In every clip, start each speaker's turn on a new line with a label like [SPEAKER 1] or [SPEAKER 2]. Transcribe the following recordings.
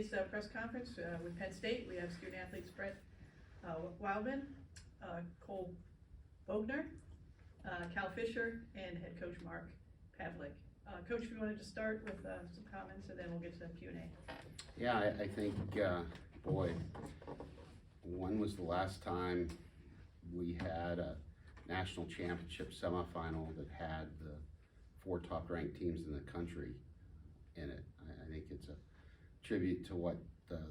[SPEAKER 1] Press conference with Penn State. We have student athletes Brett Wildman, Cole Bogner, Cal Fisher, and head coach Mark Pavlik. Coach, if you wanted to start with some comments, and then we'll get to Q&A.
[SPEAKER 2] Yeah, I think, boy, when was the last time we had a national championship semifinal that had the 4 top-ranked teams in the country in it? I think it's a tribute to what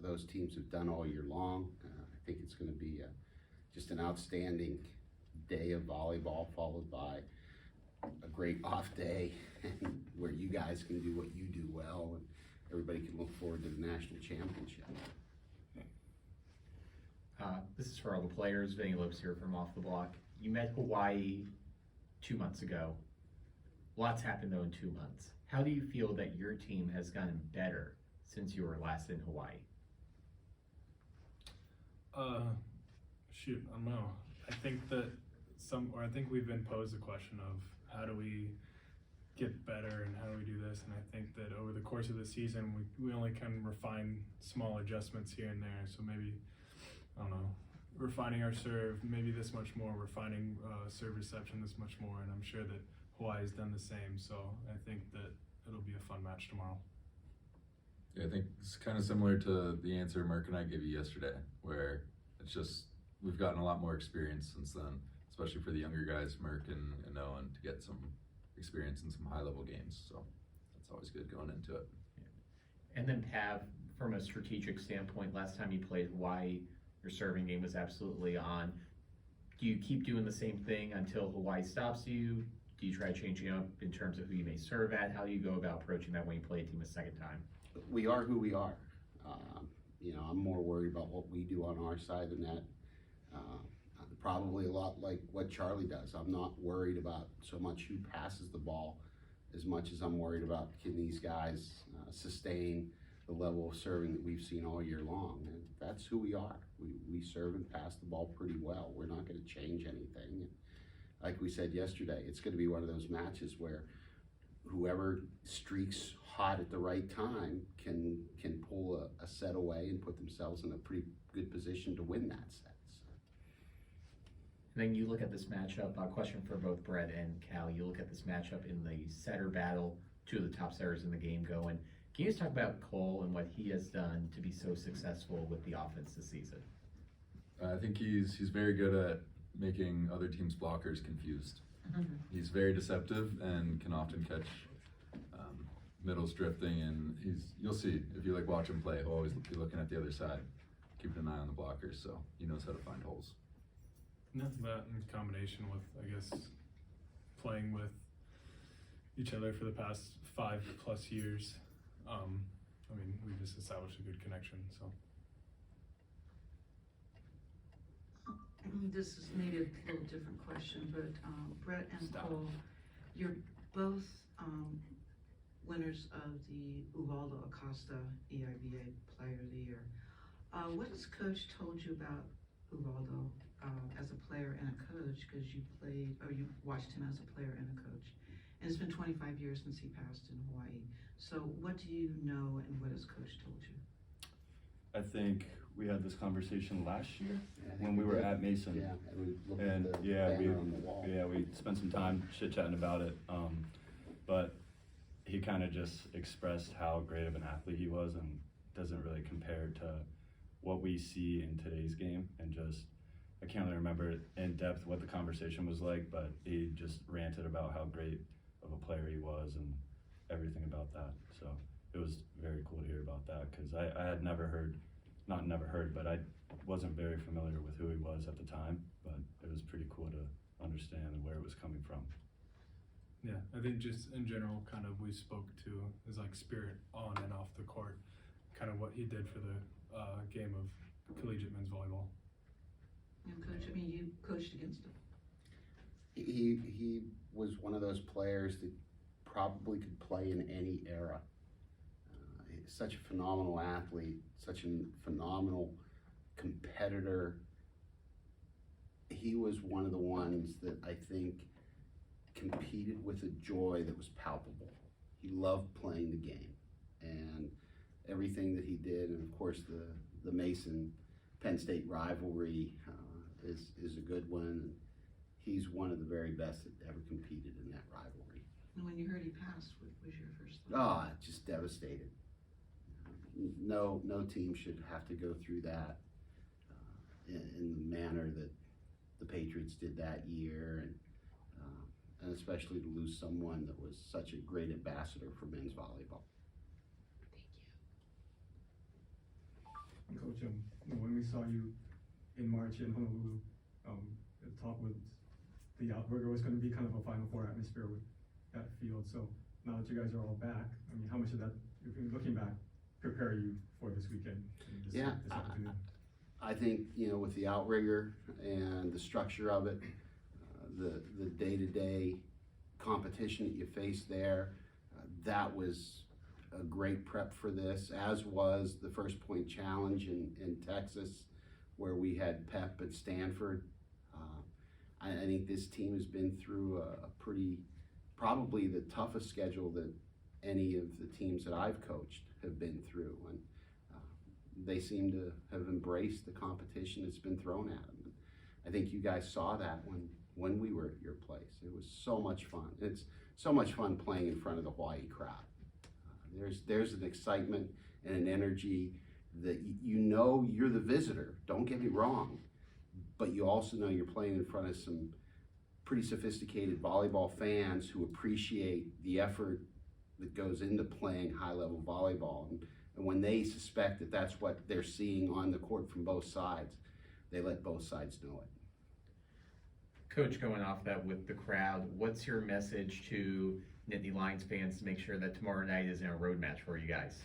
[SPEAKER 2] those teams have done all year long. I think it's going to be just an outstanding day of volleyball, followed by a great off day where you guys can do what you do well, and everybody can look forward to the national championship.
[SPEAKER 3] This is for all the players. Vinny Lopes here from Off the Block. You met Hawaii 2 months ago. Lots happened though in 2 months. How do you feel that your team has gotten better since you were last in Hawaii?
[SPEAKER 4] Shoot, I don't know. I think that I think we've been posed the question of how do we get better and how do we do this, and I think that over the course of the season we only can refine small adjustments here and there. So maybe, I don't know, refining our serve maybe this much more, refining serve reception this much more, and I'm sure that Hawaii's done the same. So I think that it'll be a fun match tomorrow.
[SPEAKER 5] Yeah, I think it's kind of similar to the answer Mark and I gave you yesterday, where it's just we've gotten a lot more experience since then, especially for the younger guys, Mark and Owen, to get some experience in some high-level games. So that's always good going into it.
[SPEAKER 3] Yeah. And then Pav, from a strategic standpoint, last time you played Hawaii, your serving game was absolutely on. Do you keep doing the same thing until Hawaii stops you? Do you try changing up in terms of who you may serve at? How do you go about approaching that when you play a team a second time?
[SPEAKER 2] We are who we are. I'm more worried about what we do on our side than that. Probably a lot like what Charlie does. I'm not worried about so much who passes the ball as much as I'm worried about can these guys sustain the level of serving that we've seen all year long. And that's who we are. We serve and pass the ball pretty well. We're not going to change anything. And like we said yesterday, it's going to be one of those matches where whoever streaks hot at the right time can pull a set away and put themselves in a pretty good position to win that set.
[SPEAKER 3] And then you look at this matchup, a question for both Brett and Cal, you look at this matchup in the setter battle, 2 of the top setters in the game going. Can you just talk about Cole and what he has done to be so successful with the offense this season?
[SPEAKER 5] I think he's very good at making other teams' blockers confused.
[SPEAKER 3] Mm-hmm.
[SPEAKER 5] He's very deceptive and can often catch middles drifting, and you'll see if you watch him play, he'll always be looking at the other side, keeping an eye on the blockers, so he knows how to find holes.
[SPEAKER 4] That in combination with, I guess, playing with each other for the past 5+ years, we just established a good connection. So
[SPEAKER 6] this is maybe a little different question, but Brett and Cole, you're both winners of the Uvaldo Acosta EIVA Player of the Year. What has Coach told you about Uvaldo as a player and a coach, because you watched him as a player and a coach, and it's been 25 years since he passed in Hawaii. So what do you know, and what has Coach told you?
[SPEAKER 7] I think we had this conversation last year when we were at Mason.
[SPEAKER 2] Yeah, and we looked
[SPEAKER 7] and
[SPEAKER 2] at the banner on the wall.
[SPEAKER 7] we spent some time chit-chatting about it. But he kind of just expressed how great of an athlete he was, and doesn't really compare to what we see in today's game. And just, I can't really remember in depth what the conversation was like, but he just ranted about how great of a player he was and everything about that. So it was very cool to hear about that, because I had but I wasn't very familiar with who he was at the time, but it was pretty cool to understand where it was coming from.
[SPEAKER 4] yeah, I think just in general, kind of we spoke to his spirit on and off the court, kind of what he did for the game of collegiate men's volleyball.
[SPEAKER 6] And Coach, you coached against him.
[SPEAKER 2] He was one of those players that probably could play in any era. He's such a phenomenal athlete, such a phenomenal competitor. He was one of the ones that I think competed with a joy that was palpable. He loved playing the game, and everything that he did, and of course the Mason Penn State rivalry is a good one. He's one of the very best that ever competed in that rivalry.
[SPEAKER 6] And when you heard he passed, what was your first thought?
[SPEAKER 2] Just devastated. No team should have to go through that in the manner that the Patriots did that year, and especially to lose someone that was such a great ambassador for men's volleyball.
[SPEAKER 8] Coach, when we saw you in March in Honolulu, the talk with the outrigger was going to be kind of a Final Four atmosphere with that field. So now that you guys are all back, I mean, how much of that, if you're looking back, prepare you for this weekend? This opportunity?
[SPEAKER 2] I think, with the outrigger and the structure of it, the day-to-day competition that you face there, that was a great prep for this, as was the First Point Challenge in Texas, where we had Pep at Stanford. I think this team has been through a probably the toughest schedule that any of the teams that I've coached have been through, and they seem to have embraced the competition that's been thrown at them. I think you guys saw that when we were at your place. It was so much fun. It's so much fun playing in front of the Hawaii crowd. There's an excitement and an energy that you're the visitor, don't get me wrong, but you also know you're playing in front of some pretty sophisticated volleyball fans who appreciate the effort that goes into playing high-level volleyball. And when they suspect that that's what they're seeing on the court from both sides, they let both sides know it.
[SPEAKER 3] Coach, going off that with the crowd, what's your message to Nittany Lions fans to make sure that tomorrow night isn't a road match for you guys?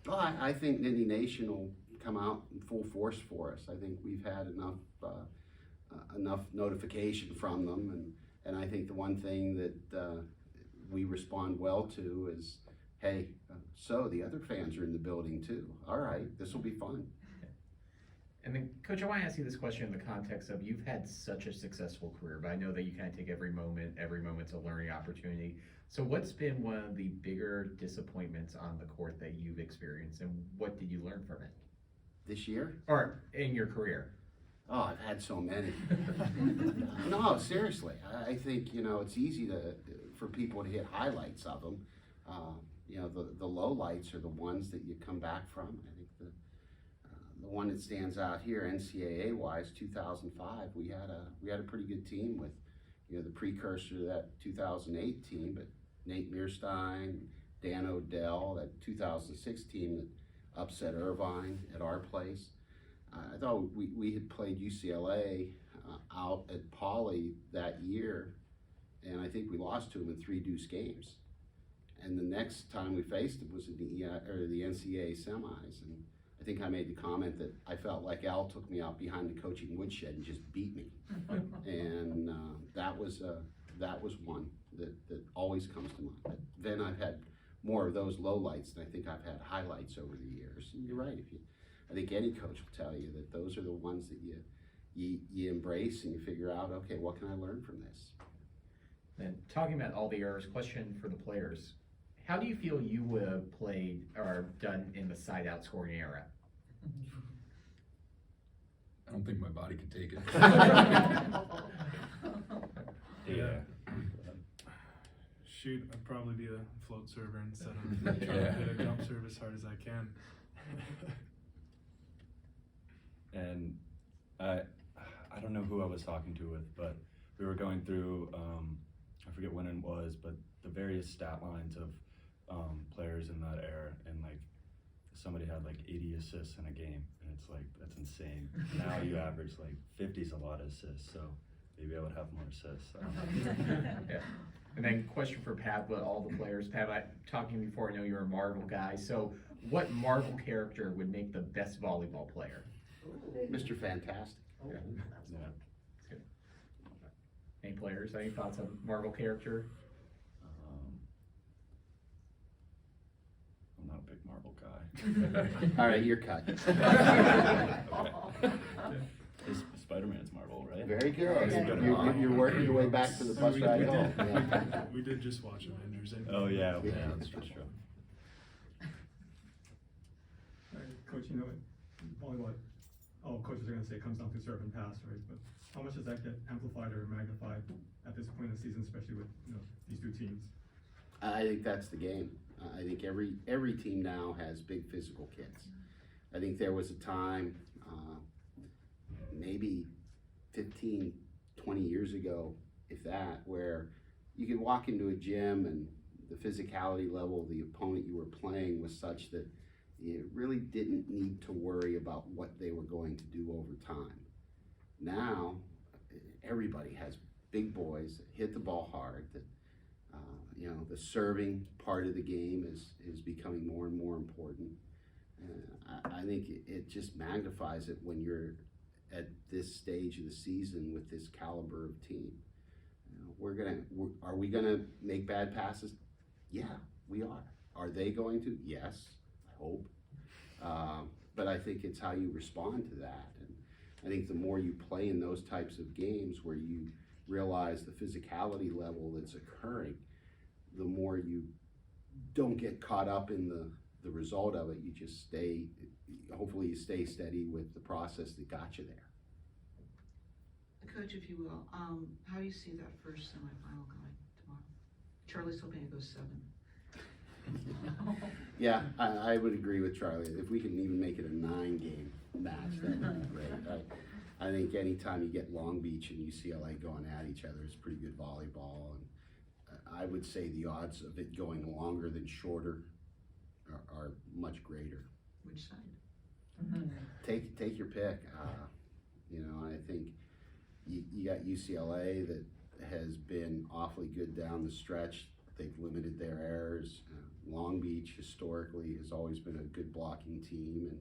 [SPEAKER 2] Well, I think Nittany Nation will come out in full force for us. I think we've had enough notification from them, and I think the one thing that we respond well to is, hey, so the other fans are in the building too. All right, this will be fun.
[SPEAKER 3] And then, Coach, I want to ask you this question in the context of you've had such a successful career, but I know that you kind of take every moment's a learning opportunity. So what's been one of the bigger disappointments on the court that you've experienced, and what did you learn from it?
[SPEAKER 2] This year?
[SPEAKER 3] Or in your career?
[SPEAKER 2] Oh, I've had so many. No, seriously. I think, it's easy for people to hit highlights of them. The low lights are the ones that you come back from. I think the one that stands out here, NCAA wise, 2005, we had a pretty good team with, the precursor to that 2008 team, but Nate Mearstein, Dan Odell, that 2006 team that upset Irvine at our place. I thought we had played UCLA out at Poly that year, and I think we lost to them in 3 deuce games. And the next time we faced them was in the NCAA semis, and I think I made the comment that I felt like Al took me out behind the coaching woodshed and just beat me. And that was one that always comes to mind. But then I've had more of those lowlights than I think I've had highlights over the years. And you're right. I think any coach will tell you that those are the ones that you embrace and you figure out, okay, what can I learn from this?
[SPEAKER 3] And talking about all the errors, question for the players. How do you feel you would have played or done in the side-out scoring era?
[SPEAKER 5] I don't think my body could take it.
[SPEAKER 4] Yeah. Shoot, I'd probably be a float server instead of trying to hit a jump serve as hard as I can.
[SPEAKER 7] And I don't know who I was talking to with, but we were going through, I forget when it was, but the various stat lines of players in that era, and like somebody had like 80 assists in a game, and it's like, that's insane. Now you average like 50's a lot of assists, so maybe I would have more assists. I don't know.
[SPEAKER 3] Yeah. And then question for Pat, but all the players. Pat, talking before, I know you're a Marvel guy, so what Marvel character would make the best volleyball player?
[SPEAKER 2] Mr. Fantastic.
[SPEAKER 3] Yeah.
[SPEAKER 7] Yeah.
[SPEAKER 3] That's good. Any players, any thoughts on Marvel character?
[SPEAKER 7] I'm not a big Marvel guy.
[SPEAKER 2] All right, you're cut.
[SPEAKER 7] Spider-Man's Marvel, right?
[SPEAKER 2] Very good.
[SPEAKER 7] Yeah.
[SPEAKER 2] You're working your way back to the bus ride home. Yeah.
[SPEAKER 4] We did just watch Avengers.
[SPEAKER 7] Oh yeah,
[SPEAKER 2] Yeah.
[SPEAKER 7] that's true.
[SPEAKER 8] Coach, you know, volleyball, all coaches are gonna say it comes down to serve and pass, right? But how much does that get amplified or magnified at this point in the season, especially with, you know, these two teams?
[SPEAKER 2] I think that's the game. I think every team now has big physical kids. I think there was a time, maybe 15, 20 years ago, if that, where you could walk into a gym and the physicality level of the opponent you were playing was such that you really didn't need to worry about what they were going to do over time. Now, everybody has big boys that hit the ball hard, that you know, the serving part of the game is becoming more and more important. I think it just magnifies it when you're at this stage of the season with this caliber of team. You know, are we gonna make bad passes? Yeah, we are. Are they going to? Yes, I hope. But I think it's how you respond to that. And I think the more you play in those types of games where you realize the physicality level that's occurring, the more you don't get caught up in the result of it. You just hopefully you stay steady with the process that got you there.
[SPEAKER 6] Coach, if you will, how do you see that first semifinal going tomorrow? Charlie's hoping it goes 7.
[SPEAKER 2] Yeah, I would agree with Charlie. If we can even make it a 9-game match, that would be great. I think anytime you get Long Beach and UCLA going at each other, it's pretty good volleyball. And I would say the odds of it going longer than shorter are much greater.
[SPEAKER 6] Which side?
[SPEAKER 2] Take your pick. You know, I think you got UCLA that has been awfully good down the stretch. They've limited their errors. Long Beach historically has always been a good blocking team, and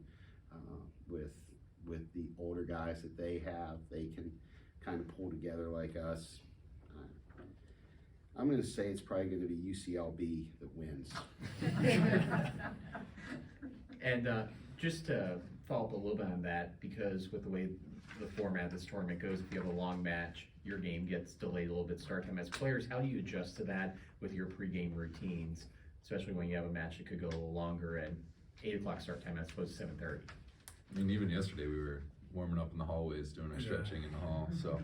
[SPEAKER 2] with the older guys that they have, they can kind of pull together like us. I'm going to say it's probably going to be UCLB that wins.
[SPEAKER 3] And just to follow up a little bit on that, because with the way the format of this tournament goes, if you have a long match, your game gets delayed a little bit start time. As players, how do you adjust to that with your pregame routines, especially when you have a match that could go a little longer at 8 o'clock start time as opposed to 7:30?
[SPEAKER 5] I mean, even yesterday we were warming up in the hallways, doing our stretching in the hall. So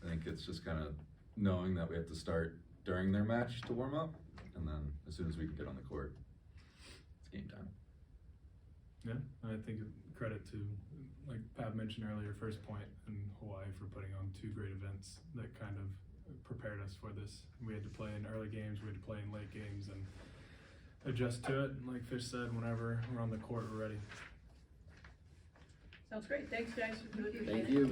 [SPEAKER 5] I think it's just kind of knowing that we have to start during their match to warm up, and then as soon as we can get on the court, it's game time.
[SPEAKER 4] Yeah, I think credit to, like Pat mentioned earlier, First Point and Hawaii for putting on 2 great events that kind of prepared us for this. We had to play in early games, we had to play in late games, and adjust to it. And like Fish said, whenever we're on the court, we're ready.
[SPEAKER 1] Sounds great. Thanks, guys. Really appreciate
[SPEAKER 2] Thank
[SPEAKER 1] it.
[SPEAKER 2] you.